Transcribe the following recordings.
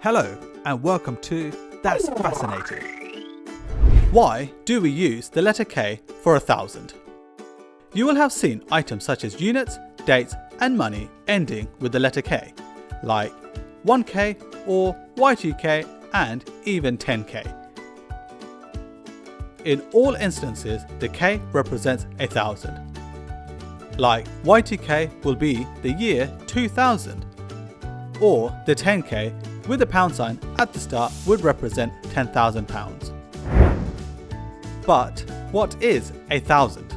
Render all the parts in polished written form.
Hello and welcome to That's Fascinating. Why do we use the letter K for 1,000? You will have seen items such as units, dates and money ending with the letter K, like 1K or Y2K and even 10K. In all instances, the K represents 1,000. Like Y2K will be the year 2000, or the 10K with the pound sign at the start would represent £10,000. But what is 1,000?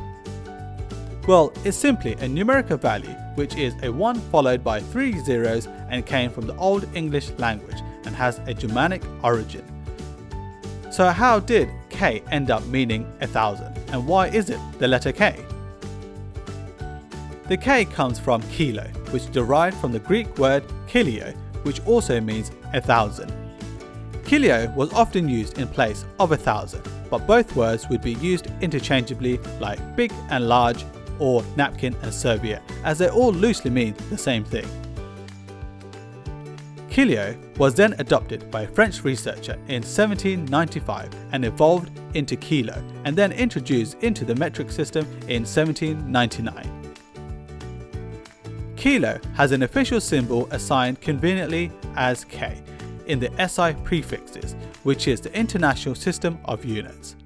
Well, it's simply a numerical value which is a 1 followed by 3 zeros and came from the Old English language and has a Germanic origin. So how did K end up meaning 1,000 and why is it the letter K? The K comes from kilo, which derived from the Greek word Chilioi, which also means 1,000. Chilioi was often used in place of 1,000, but both words would be used interchangeably like big and large or napkin and serviette, as they all loosely mean the same thing. Chilioi was then adopted by a French researcher in 1795 and evolved into kilo and then introduced into the metric system in 1799. Kilo has an official symbol assigned conveniently as K in the SI prefixes, which is the International System of Units.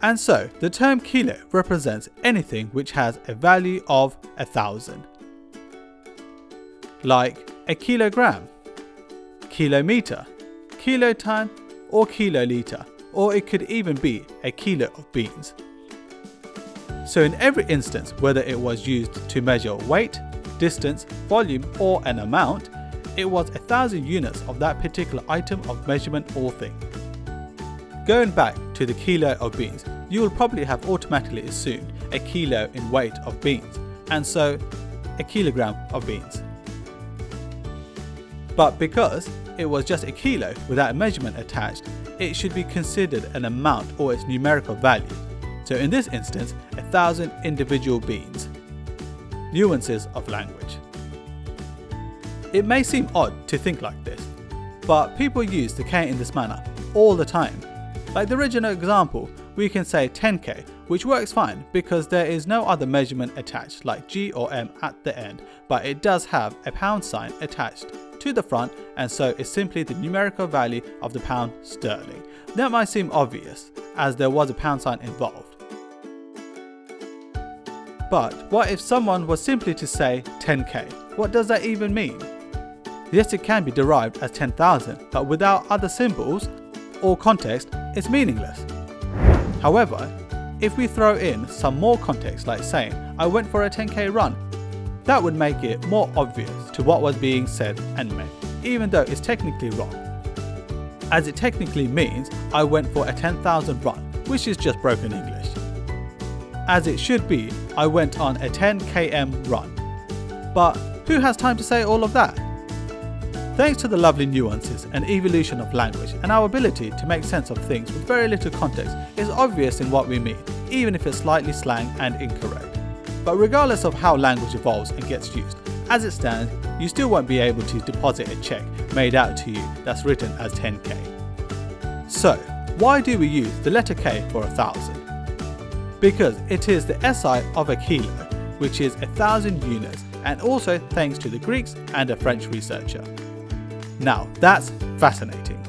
And so the term kilo represents anything which has a value of 1,000. Like a kilogram, kilometer, kiloton or kiloliter, or it could even be a kilo of beans. So in every instance, whether it was used to measure weight, distance, volume or an amount, it was 1,000 units of that particular item of measurement or thing. Going back to the kilo of beans, you will probably have automatically assumed a kilo in weight of beans, and so a kilogram of beans. But because it was just a kilo without a measurement attached, it should be considered an amount or its numerical value. So in this instance, 1,000 individual beans. Nuances of language. It may seem odd to think like this, but people use the K in this manner all the time. Like the original example, we can say 10K, which works fine because there is no other measurement attached like G or M at the end, but it does have a pound sign attached to the front, and so it's simply the numerical value of the pound sterling. That might seem obvious as there was a pound sign involved. But what if someone was simply to say 10K? What does that even mean? Yes, it can be derived as 10,000, but without other symbols or context, it's meaningless. However, if we throw in some more context like saying, I went for a 10K run, that would make it more obvious to what was being said and meant, even though it's technically wrong. As it technically means, I went for a 10,000 run, which is just broken English. As it should be, I went on a 10 km run. But who has time to say all of that? Thanks to the lovely nuances and evolution of language and our ability to make sense of things with very little context is obvious in what we mean, even if it's slightly slang and incorrect. But regardless of how language evolves and gets used, as it stands, you still won't be able to deposit a check made out to you that's written as 10K. So, why do we use the letter K for 1,000? Because it is the SI of a kilo, which is 1,000 units, and also thanks to the Greeks and a French researcher. Now that's fascinating.